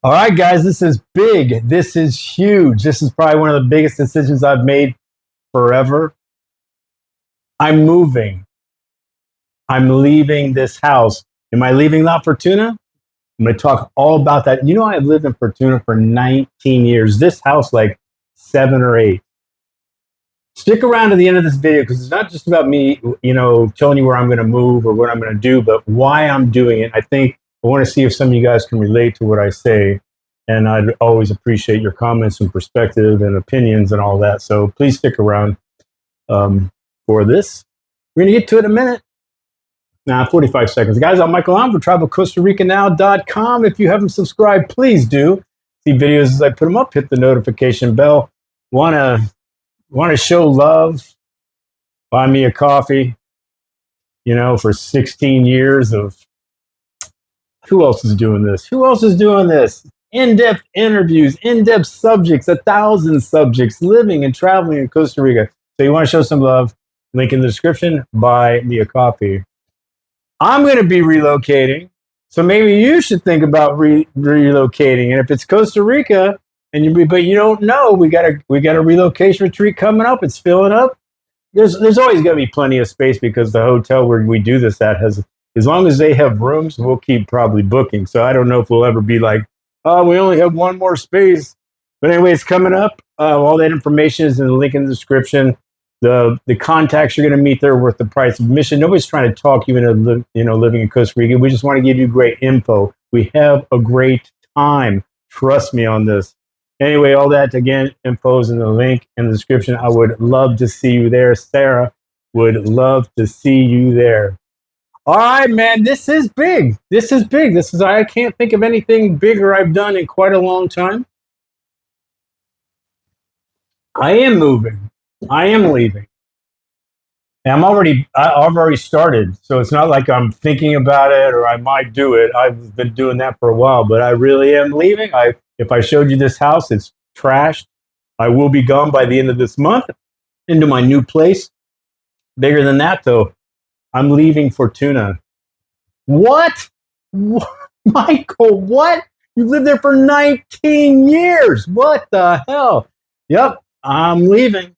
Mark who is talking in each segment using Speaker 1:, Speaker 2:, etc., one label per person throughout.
Speaker 1: All right, guys, this is big. This is huge. This is probably one of the biggest decisions I've made forever. I'm moving. I'm leaving this house. Am I leaving La Fortuna? I'm going to talk all about that. You know, I've lived in Fortuna for 19 years. This house, like 7 or 8. Stick around to the end of this video because it's not just about me, telling you where I'm going to move or what I'm going to do, but why I'm doing it. I think I want to see if some of you guys can relate to what I say. And I'd always appreciate your comments and perspective and opinions and all that. So please stick around for this. We're going to get to it in a minute. 45 seconds. Guys, I'm Michael. I'm for travelcostarica.com. If you haven't subscribed, please do. See videos as I put them up. Hit the notification bell. Want to show love? Buy me a coffee. For 16 years of... Who else is doing this? Who else is doing this? In-depth interviews, in-depth subjects, 1,000 subjects living and traveling in Costa Rica. So you want to show some love? Link in the description. Buy me a coffee. I'm going to be relocating, so maybe you should think about relocating. And if it's Costa Rica, but you don't know, we got a relocation retreat coming up. It's filling up. There's always going to be plenty of space because the hotel where we do this at has, as long as they have rooms, we'll keep probably booking. So I don't know if we'll ever be like, oh, we only have one more space. But anyway, it's coming up. All that information is in the link in the description. The contacts you're going to meet there are worth the price of admission. Nobody's trying to talk you into living in Costa Rica. We just want to give you great info. We have a great time. Trust me on this. Anyway, all that, again, info is in the link in the description. I would love to see you there. Sarah would love to see you there. All right, man, this is big. I can't think of anything bigger I've done in quite a long time. I am moving. I am leaving. And I've already started. So it's not like I'm thinking about it or I might do it. I've been doing that for a while, but I really am leaving. If I showed you this house, it's trashed. I will be gone by the end of this month into my new place. Bigger than that, though. I'm leaving Fortuna. What? Michael, what? You lived there for 19 years. What the hell? Yep, I'm leaving.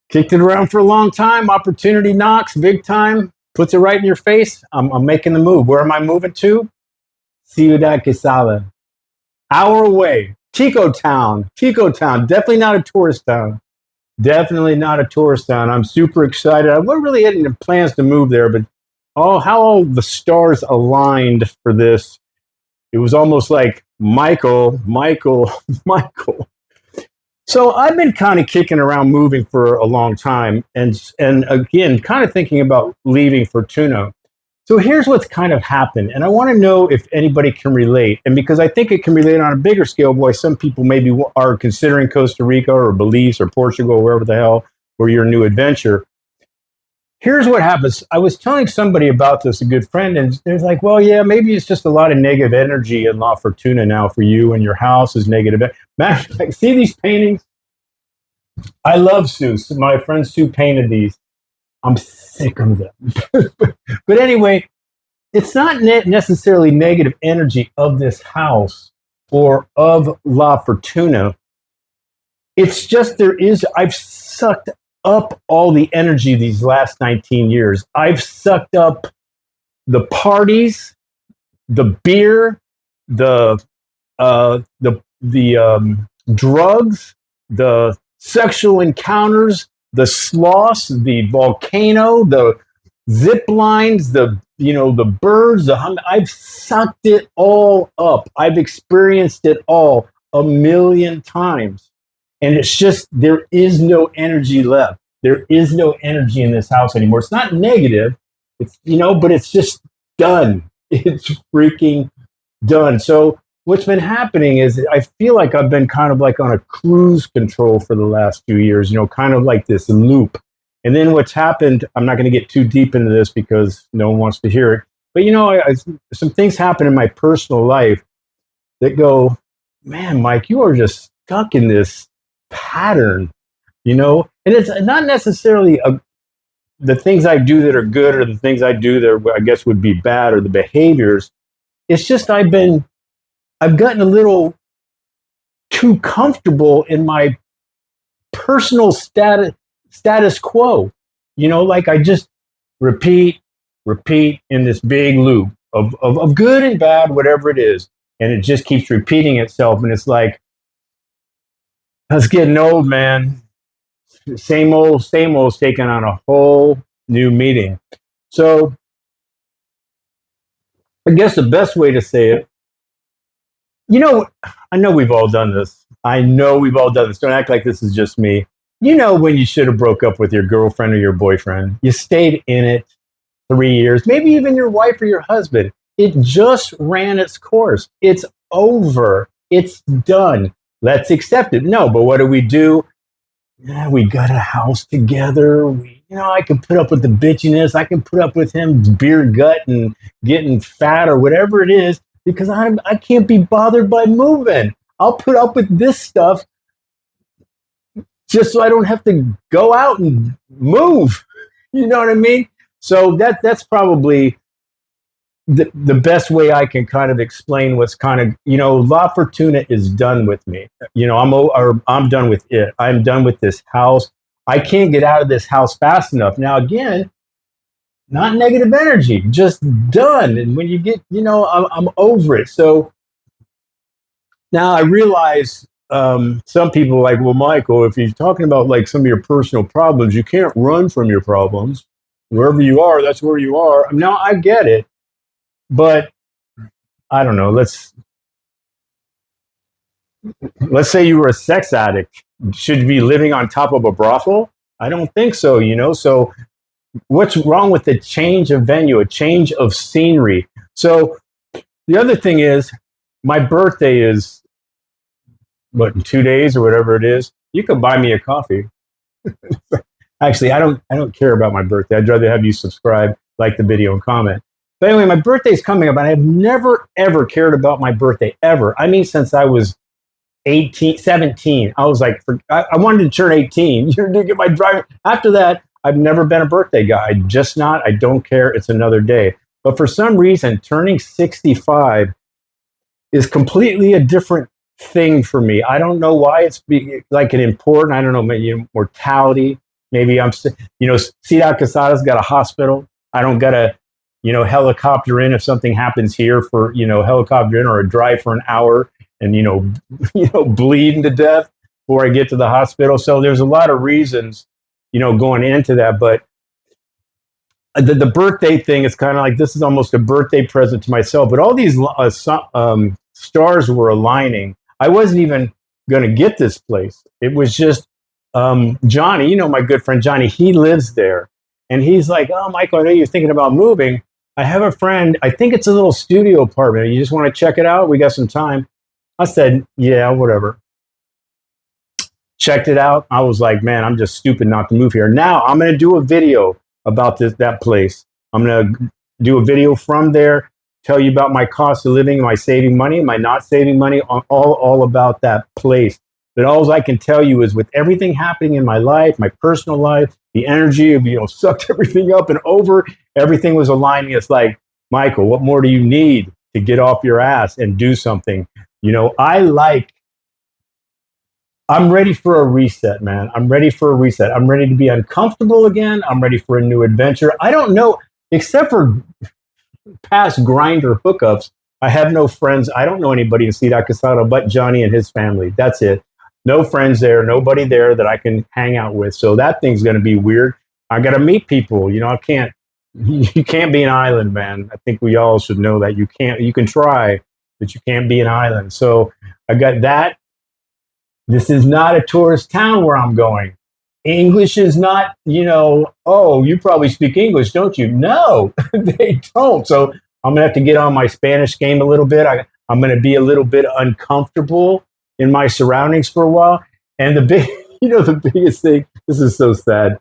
Speaker 1: Kicked it around for a long time. Opportunity knocks big time. Puts it right in your face. I'm making the move. Where am I moving to? Ciudad Quesada. Hour away. Chico Town. Definitely not a tourist town. I'm super excited. I wasn't really having plans to move there, but how all the stars aligned for this. It was almost like Michael. So I've been kind of kicking around moving for a long time, and again, kind of thinking about leaving Fortuna. So here's what's kind of happened, and I want to know if anybody can relate. And because I think it can relate on a bigger scale, why some people maybe are considering Costa Rica or Belize or Portugal, or wherever the hell, or your new adventure. Here's what happens. I was telling somebody about this, a good friend, and they're like, well, yeah, maybe it's just a lot of negative energy in La Fortuna now for you, and your house is negative. Matter of fact, see these paintings? I love Sue. My friend Sue painted these. I'm sick of them. But anyway, it's not necessarily negative energy of this house or of La Fortuna. It's just I've sucked up all the energy these last 19 years. I've sucked up the parties, the beer, the drugs, the sexual encounters, the sloths, the volcano, the zip lines, the birds, I've sucked it all up. I've experienced it all a million times. And it's just, there is no energy left. There is no energy in this house anymore. It's not negative, but it's just done. It's freaking done. So what's been happening is I feel like I've been kind of like on a cruise control for the last few years, kind of like this loop. And then what's happened, I'm not going to get too deep into this because no one wants to hear it. But, some things happen in my personal life that go, man, Mike, you are just stuck in this pattern, and it's not necessarily the things I do that are good or the things I do that I guess would be bad or the behaviors. It's just I've been I've gotten a little too comfortable in my personal status quo. Like I just repeat, repeat in this big loop of good and bad, whatever it is. And it just keeps repeating itself. And it's like, that's getting old, man. Same old's taking on a whole new meaning. So I guess the best way to say it, I know we've all done this. I know we've all done this. Don't act like this is just me. When you should have broke up with your girlfriend or your boyfriend, you stayed in it 3 years, maybe even your wife or your husband. It just ran its course. It's over. It's done. Let's accept it. No, but what do? Yeah, we got a house together. I can put up with the bitchiness. I can put up with him beer gut and getting fat or whatever it is because I can't be bothered by moving. I'll put up with this stuff just so I don't have to go out and move. You know what I mean? So that's probably the best way I can kind of explain what's kind of, La Fortuna is done with me. I'm done with it. I'm done with this house. I can't get out of this house fast enough. Now, again, not negative energy, just done. And when you get, I'm over it. So now I realize some people are like, well, Michael, if you're talking about like some of your personal problems, you can't run from your problems. Wherever you are, that's where you are. Now, I get it. But I don't know. Let's say you were a sex addict. Should you be living on top of a brothel? I don't think so. So what's wrong with a change of venue, a change of scenery? So the other thing is, my birthday is in 2 days or whatever it is. You can buy me a coffee. Actually, I don't care about my birthday. I'd rather have you subscribe, like the video, and comment. But anyway, my birthday's coming up, and I have never, ever cared about my birthday, ever. I mean, since I was 17. I was like, I wanted to turn 18. You're going to get my driver. After that, I've never been a birthday guy. I don't care. It's another day. But for some reason, turning 65 is completely a different thing for me. I don't know why it's like an important, I don't know, maybe mortality. Maybe Ciudad Quesada's got a hospital. I don't got to, helicopter in if something happens here for, helicopter in or a drive for an hour and, bleeding to death before I get to the hospital. So there's a lot of reasons, going into that. But the birthday thing is kind of like, this is almost a birthday present to myself. But all these stars were aligning. I wasn't even going to get this place. It was just Johnny, my good friend Johnny, he lives there. And he's like, oh, Michael, I know you're thinking about moving. I have a friend, I think it's a little studio apartment. You just want to check it out? We got some time. I said, yeah, whatever. Checked it out. I was like, man, I'm just stupid not to move here. Now I'm going to do a video about that place. I'm going to do a video from there, tell you about my cost of living, am I saving money, am I not saving money, all about that place. But all I can tell you is with everything happening in my life, my personal life, the energy of, sucked everything up and over, everything was aligning. It's like, Michael, what more do you need to get off your ass and do something? I'm ready for a reset, man. I'm ready for a reset. I'm ready to be uncomfortable again. I'm ready for a new adventure. I don't know, except for past grinder hookups, I have no friends. I don't know anybody in Ciudad Quesada but Johnny and his family. That's it. No friends there, nobody there that I can hang out with. So that thing's going to be weird. I got to meet people. You can't be an island, man. I think we all should know that you can try, but you can't be an island. So I got that. This is not a tourist town where I'm going. English is not, oh, you probably speak English, don't you? No, they don't. So I'm going to have to get on my Spanish game a little bit. I'm going to be a little bit uncomfortable in my surroundings for a while. And the biggest thing, this is so sad.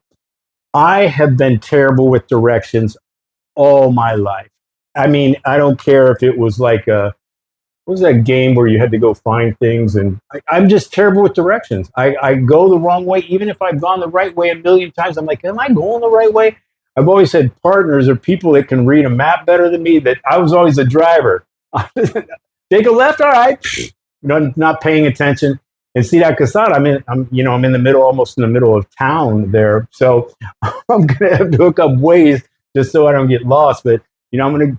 Speaker 1: I have been terrible with directions all my life. I mean, I don't care if it was like what was that game where you had to go find things? And I'm just terrible with directions. I go the wrong way. Even if I've gone the right way a million times, I'm like, am I going the right way? I've always had partners or people that can read a map better than me, that I was always a driver. Take a left, all right. Not paying attention. And see that Casada, I'm in the middle, almost in the middle of town there. So I'm gonna have to hook up ways just so I don't get lost. But I'm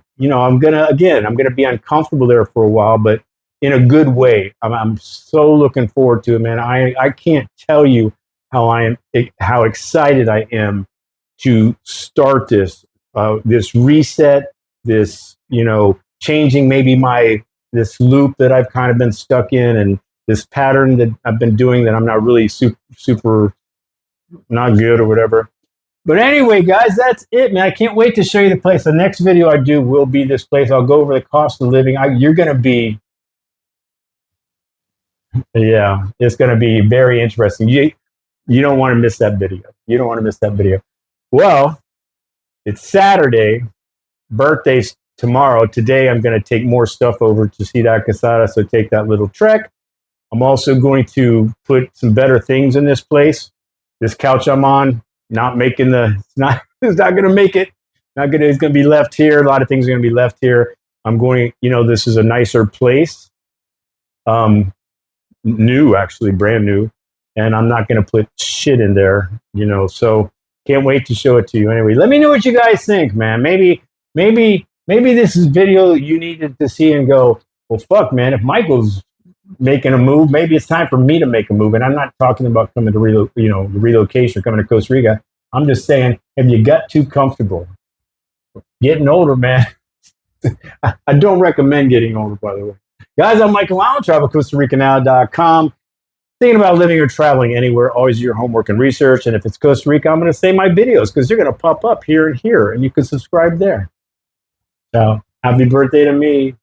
Speaker 1: gonna be uncomfortable there for a while, but in a good way. I'm so looking forward to it, man. I can't tell you how excited I am to start this reset, this changing maybe this loop that I've kind of been stuck in, and this pattern that I've been doing that I'm not really super not good or whatever. But anyway, guys, that's it, man. I can't wait to show you the place. The next video I do will be this place. I'll go over the cost of living. You're going to be, yeah, it's going to be very interesting. You don't want to miss that video. You don't want to miss that video. Well, it's Saturday. Birthday's tomorrow. Today, I'm going to take more stuff over to Ciudad Quesada, so take that little trek. I'm also going to put some better things in this place. This couch I'm on, it's not going to make it. It's going to be left here. A lot of things are going to be left here. This is a nicer place. New, actually, brand new. And I'm not going to put shit in there, so can't wait to show it to you. Anyway, let me know what you guys think, man. Maybe this is video you needed to see and go, well, fuck, man, if Michael's making a move, maybe it's time for me to make a move. And I'm not talking about coming to the relocation or coming to Costa Rica. I'm just saying, have you got too comfortable? Getting older, man. I don't recommend getting older, by the way. Guys, I'm Michael Allen, travelcostarica.com. Thinking about living or traveling anywhere, always do your homework and research. And if it's Costa Rica, I'm going to say my videos because they're going to pop up here and here, and you can subscribe there. So happy birthday to me.